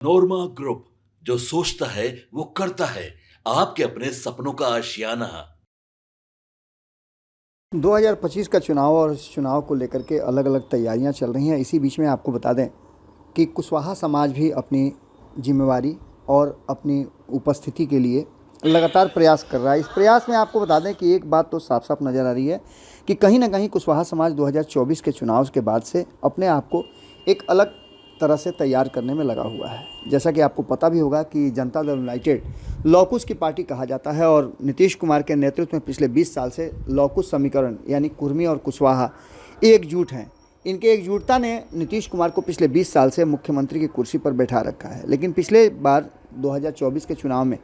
नोरमा group, जो सोचता है वो करता है। आपके अपने सपनों का आशियाना। 2025 का चुनाव और इस चुनाव को लेकर के अलग अलग तैयारियां चल रही हैं। इसी बीच में आपको बता दें कि कुशवाहा समाज भी अपनी जिम्मेवारी और अपनी उपस्थिति के लिए लगातार प्रयास कर रहा है। इस प्रयास में आपको बता दें कि एक बात तो साफ साफ नज़र आ रही है कि कहीं ना कहीं कुशवाहा समाज 2024 के चुनाव के बाद से अपने आप को एक अलग तरह से तैयार करने में लगा हुआ है। जैसा कि आपको पता भी होगा कि जनता दल यूनाइटेड लौकुश की पार्टी कहा जाता है और नीतीश कुमार के नेतृत्व में पिछले 20 साल से लौकुश समीकरण यानी कुर्मी और कुशवाहा एकजुट हैं। इनके एकजुटता ने नीतीश कुमार को पिछले 20 साल से मुख्यमंत्री की कुर्सी पर बैठा रखा है। लेकिन पिछले बार 2024 के चुनाव में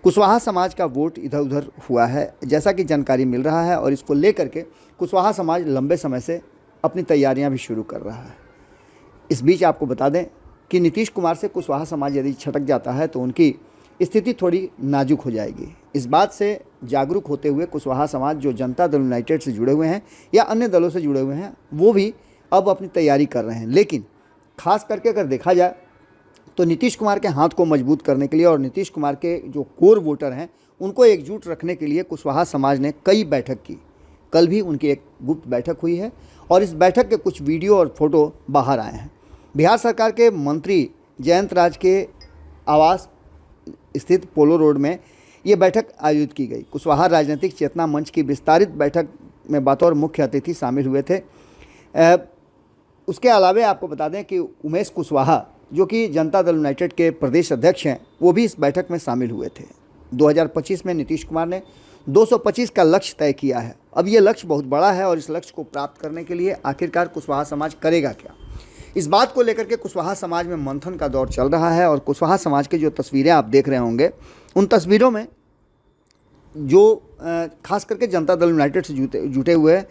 कुशवाहा समाज का वोट इधर उधर हुआ है, जैसा कि जानकारी मिल रहा है, और इसको लेकर के कुशवाहा समाज लंबे समय से अपनी तैयारियां भी शुरू कर रहा है। इस बीच आपको बता दें कि नीतीश कुमार से कुशवाहा समाज यदि छटक जाता है तो उनकी स्थिति थोड़ी नाजुक हो जाएगी। इस बात से जागरूक होते हुए कुशवाहा समाज जो जनता दल यूनाइटेड से जुड़े हुए हैं या अन्य दलों से जुड़े हुए हैं, वो भी अब अपनी तैयारी कर रहे हैं। लेकिन खास करके अगर देखा जाए तो नीतीश कुमार के हाथ को मजबूत करने के लिए और नीतीश कुमार के जो कोर वोटर हैं उनको एकजुट रखने के लिए कुशवाहा समाज ने कई बैठक की। कल भी उनकी एक गुप्त बैठक हुई है और इस बैठक के कुछ वीडियो और फोटो बाहर आए हैं। बिहार सरकार के मंत्री जयंत राज के आवास स्थित पोलो रोड में ये बैठक आयोजित की गई। कुशवाहा राजनीतिक चेतना मंच की विस्तारित बैठक में बतौर मुख्य अतिथि शामिल हुए थे। उसके अलावा आपको बता दें कि उमेश कुशवाहा, जो कि जनता दल यूनाइटेड के प्रदेश अध्यक्ष हैं, वो भी इस बैठक में शामिल हुए थे। 2025 में नीतीश कुमार ने 225 का लक्ष्य तय किया है। अब ये लक्ष्य बहुत बड़ा है और इस लक्ष्य को प्राप्त करने के लिए आखिरकार कुशवाहा समाज करेगा क्या, इस बात को लेकर के कुशवाहा समाज में मंथन का दौर चल रहा है। और कुशवाहा समाज की जो तस्वीरें आप देख रहे होंगे, उन तस्वीरों में जो खास करके जनता दल यूनाइटेड से जुटे हुए हैं,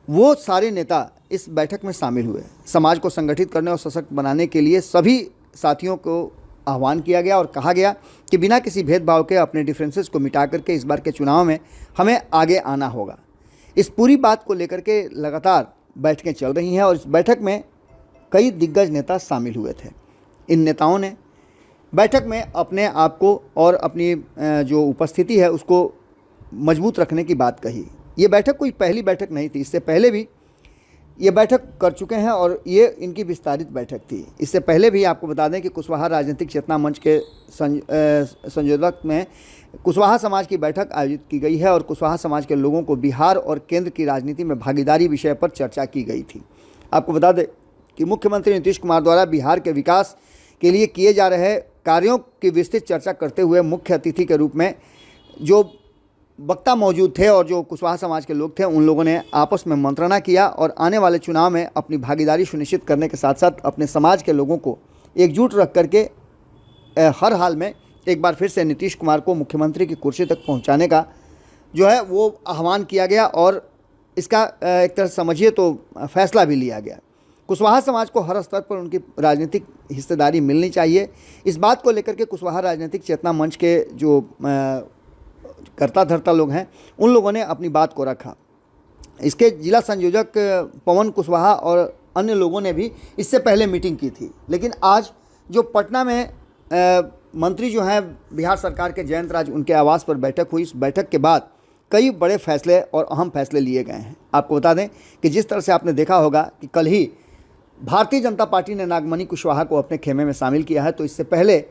वो सारे नेता इस बैठक में शामिल हुए। समाज को संगठित करने और सशक्त बनाने के लिए सभी साथियों को आह्वान किया गया और कहा गया कि बिना किसी भेदभाव के अपने डिफरेंसेस को मिटा करके इस बार के चुनाव में हमें आगे आना होगा। इस पूरी बात को लेकर के लगातार बैठकें चल रही हैं और इस बैठक में कई दिग्गज नेता शामिल हुए थे। इन नेताओं ने बैठक में अपने आप को और अपनी जो उपस्थिति है उसको मजबूत रखने की बात कही। ये बैठक कोई पहली बैठक नहीं थी, इससे पहले भी ये बैठक कर चुके हैं और ये इनकी विस्तारित बैठक थी। इससे पहले भी आपको बता दें कि कुशवाहा राजनीतिक चेतना मंच के संयोजक में कुशवाहा समाज की बैठक आयोजित की गई है और कुशवाहा समाज के लोगों को बिहार और केंद्र की राजनीति में भागीदारी विषय पर चर्चा की गई थी। आपको बता दें कि मुख्यमंत्री नीतीश कुमार द्वारा बिहार के विकास के लिए किए जा रहे कार्यों की विस्तृत चर्चा करते हुए मुख्य अतिथि के रूप में जो वक्ता मौजूद थे और जो कुशवाहा समाज के लोग थे, उन लोगों ने आपस में मंत्रणा किया और आने वाले चुनाव में अपनी भागीदारी सुनिश्चित करने के साथ साथ अपने समाज के लोगों को एकजुट रख करके हर हाल में एक बार फिर से नीतीश कुमार को मुख्यमंत्री की कुर्सी तक पहुंचाने का जो है वो आह्वान किया गया और इसका एक तरह से समझिए तो फैसला भी लिया गया। कुशवाहा समाज को हर स्तर पर उनकी राजनीतिक हिस्सेदारी मिलनी चाहिए। इस बात को लेकर के कुशवाहा राजनीतिक चेतना मंच के जो कर्ता धर्ता लोग हैं, उन लोगों ने अपनी बात को रखा। इसके जिला संयोजक पवन कुशवाहा और अन्य लोगों ने भी इससे पहले मीटिंग की थी। लेकिन आज जो पटना में मंत्री जो हैं बिहार सरकार के जयंत राज, उनके आवास पर बैठक हुई। इस बैठक के बाद कई बड़े फैसले और अहम फैसले लिए गए हैं। आपको बता दें कि जिस तरह से आपने देखा होगा कि कल ही भारतीय जनता पार्टी ने नागमणि कुशवाहा को अपने खेमे में शामिल किया है, तो इससे पहले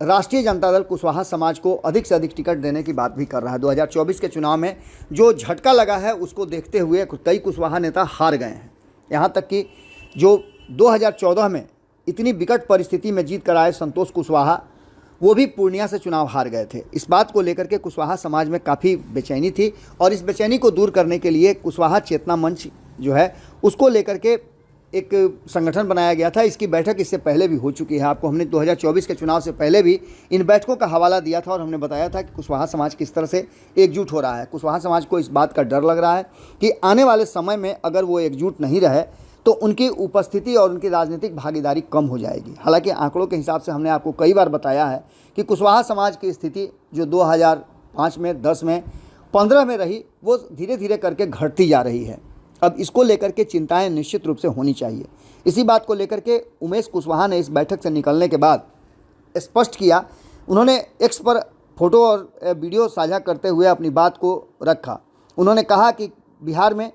राष्ट्रीय जनता दल कुशवाहा समाज को अधिक से अधिक टिकट देने की बात भी कर रहा है। 2024 के चुनाव में जो झटका लगा है उसको देखते हुए कई कुशवाहा नेता हार गए हैं। यहाँ तक कि जो 2014 में इतनी विकट परिस्थिति में जीत कर आए संतोष कुशवाहा, वो भी पूर्णिया से चुनाव हार गए थे। इस बात को लेकर के कुशवाहा समाज में काफ़ी बेचैनी थी और इस बेचैनी को दूर करने के लिए कुशवाहा चेतना मंच जो है उसको लेकर के एक संगठन बनाया गया था। इसकी बैठक इससे पहले भी हो चुकी है। आपको हमने 2024 के चुनाव से पहले भी इन बैठकों का हवाला दिया था और हमने बताया था कि कुशवाहा समाज किस तरह से एकजुट हो रहा है। कुशवाहा समाज को इस बात का डर लग रहा है कि आने वाले समय में अगर वो एकजुट नहीं रहे तो उनकी उपस्थिति और उनकी राजनीतिक भागीदारी कम हो जाएगी। हालांकि आंकड़ों के हिसाब से हमने आपको कई बार बताया है कि कुशवाहा समाज की स्थिति जो 2005 में, 10 में, 15 में रही, वो धीरे धीरे करके घटती जा रही है। अब इसको लेकर के चिंताएं निश्चित रूप से होनी चाहिए। इसी बात को लेकर के उमेश कुशवाहा ने इस बैठक से निकलने के बाद स्पष्ट किया। उन्होंने एक्स पर फोटो और वीडियो साझा करते हुए अपनी बात को रखा। उन्होंने कहा कि बिहार में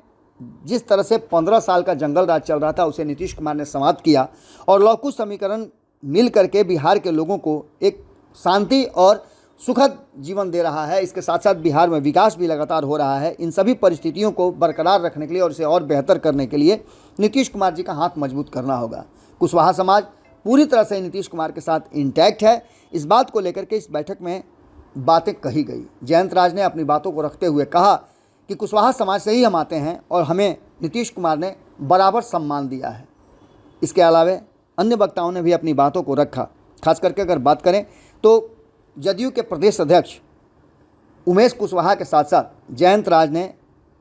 जिस तरह से 15 साल का जंगल राज चल रहा था उसे नीतीश कुमार ने समाप्त किया और लौकुश समीकरण मिल करके बिहार के लोगों को एक शांति और सुखद जीवन दे रहा है। इसके साथ साथ बिहार में विकास भी लगातार हो रहा है। इन सभी परिस्थितियों को बरकरार रखने के लिए और इसे और बेहतर करने के लिए नीतीश कुमार जी का हाथ मजबूत करना होगा। कुशवाहा समाज पूरी तरह से नीतीश कुमार के साथ इंटैक्ट है। इस बात को लेकर के इस बैठक में बातें कही गई। जयंत राज ने अपनी बातों को रखते हुए कहा कि कुशवाहा समाज से ही हम आते हैं और हमें नीतीश कुमार ने बराबर सम्मान दिया है। इसके अलावा अन्य वक्ताओं ने भी अपनी बातों को रखा। खास करके अगर बात करें तो जदयू के प्रदेश अध्यक्ष उमेश कुशवाहा के साथ साथ जयंत राज ने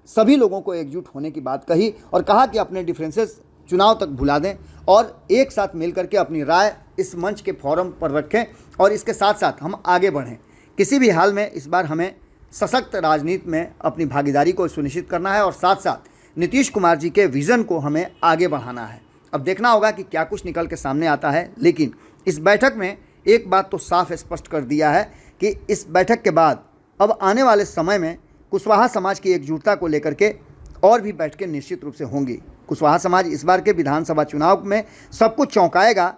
सभी लोगों को एकजुट होने की बात कही और कहा कि अपने डिफरेंसेस चुनाव तक भुला दें और एक साथ मिलकर के अपनी राय इस मंच के फोरम पर रखें और इसके साथ साथ हम आगे बढ़ें। किसी भी हाल में इस बार हमें सशक्त राजनीति में अपनी भागीदारी को सुनिश्चित करना है और साथ साथ नीतीश कुमार जी के विज़न को हमें आगे बढ़ाना है। अब देखना होगा कि क्या कुछ निकल के सामने आता है, लेकिन इस बैठक में एक बात तो साफ स्पष्ट कर दिया है कि इस बैठक के बाद अब आने वाले समय में कुशवाहा समाज की एकजुटता को लेकर के और भी बैठकें निश्चित रूप से होंगी। कुशवाहा समाज इस बार के विधानसभा चुनाव में सबको चौंकाएगा।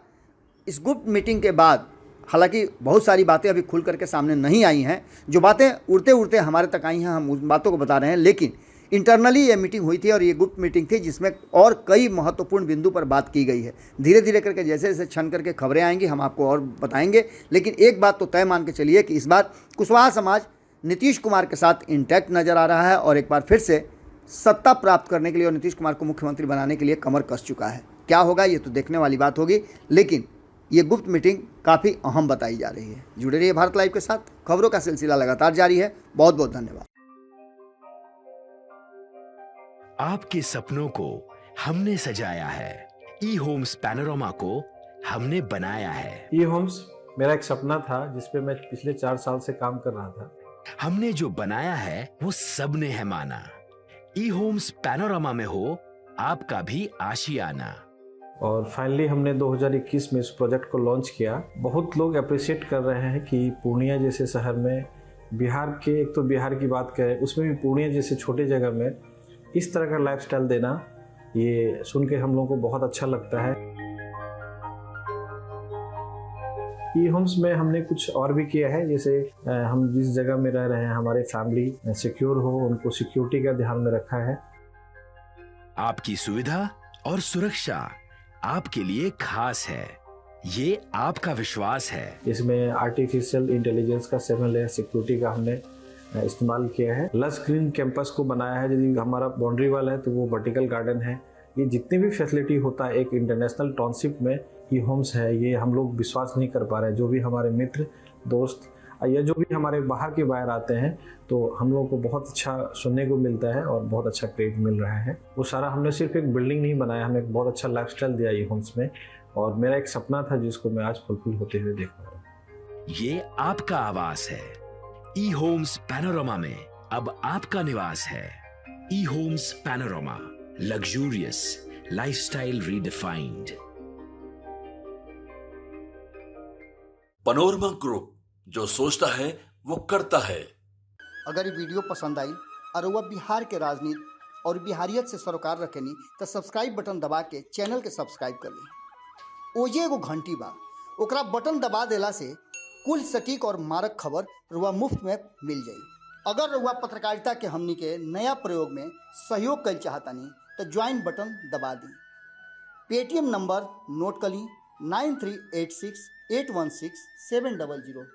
इस गुप्त मीटिंग के बाद हालांकि बहुत सारी बातें अभी खुल करके सामने नहीं आई हैं, जो बातें उड़ते उड़ते हमारे तक आई हैं हम उन बातों को बता रहे हैं, लेकिन इंटरनली ये मीटिंग हुई थी और ये गुप्त मीटिंग थी जिसमें और कई महत्वपूर्ण बिंदु पर बात की गई है। धीरे धीरे करके जैसे जैसे छन करके खबरें आएंगी हम आपको और बताएंगे, लेकिन एक बात तो तय मान के चलिए कि इस बार कुशवाहा समाज नीतीश कुमार के साथ इंटैक्ट नज़र आ रहा है और एक बार फिर से सत्ता प्राप्त करने के लिए और नीतीश कुमार को मुख्यमंत्री बनाने के लिए कमर कस चुका है। क्या होगा ये तो देखने वाली बात होगी, लेकिन ये गुप्त मीटिंग काफ़ी अहम बताई जा रही है। जुड़े रहिए भारत लाइव के साथ, खबरों का सिलसिला लगातार जारी है। बहुत बहुत धन्यवाद। आपके सपनों को हमने सजाया है, ई होम्स पैनोरमा को हमने बनाया है। ई होम्स मेरा एक सपना था जिस पे मैं पिछले 4 साल से काम कर रहा था। हमने जो बनाया है वो सबने है माना। ई होम्स पैनोरमा में हो आपका भी आशियाना। और फाइनली हमने 2021 में इस प्रोजेक्ट को लॉन्च किया। बहुत लोग अप्रिशिएट कर रहे हैं कि पूर्णिया जैसे शहर में बिहार के, एक तो बिहार की बात करें उसमें भी पूर्णिया जैसे छोटे जगह में इस तरह का लाइफस्टाइल देना, ये सुन के हम लोगों को बहुत अच्छा लगता है। ई होम्स में हमने कुछ और भी किया है, जैसे हम जिस जगह में रह रहे हैं हमारे फैमिली सिक्योर हो, उनको सिक्योरिटी का ध्यान में रखा है। आपकी सुविधा और सुरक्षा आपके लिए खास है, ये आपका विश्वास है। इसमें आर्टिफिशियल इंटेलिजेंस का 7 लेयर सिक्योरिटी का हमने इस्तेमाल किया है। लस ग्रीन कैंपस को बनाया है। यदि हमारा बाउंड्री वाल है तो वो वर्टिकल गार्डन है। ये जितनी भी फैसिलिटी होता है एक इंटरनेशनल टाउनशिप में ई होम्स है, ये हम लोग विश्वास नहीं कर पा रहे हैं। जो भी हमारे मित्र दोस्त या जो भी हमारे बाहर के बाहर आते हैं तो हम लोगों को बहुत अच्छा सुनने को मिलता है और बहुत अच्छा क्रेडिट मिल रहा है। वो सारा हमने सिर्फ एक बिल्डिंग नहीं बनाया, हमें एक बहुत अच्छा लाइफस्टाइल दिया ई होम्स में, और मेरा एक सपना था जिसको मैं आज फुलफिल होते हुए देख रहा हूँ। ये आपका आवास है। ई होम्स पैनोरमा में अब आपका निवास है। E homes Panorama, luxurious lifestyle redefined. Panorama group, जो सोचता है वो करता है। अगर ये वीडियो पसंद आई और वह बिहार के राजनीति और बिहारियत से सरोकार रखेनी तो सब्सक्राइब बटन दबा के चैनल के सब्सक्राइब कर ली। ओजे एगो घंटी बा, ओकरा बटन दबा देला से कुल सटीक और मारक खबर रुआ मुफ्त में मिल जाई। अगर रुआ पत्रकारिता के हमनी के नया प्रयोग में सहयोग कर चाहतानी तो ज्वाइन बटन दबा दी। पेटीएम नंबर नोट कर ली 9386 816 700।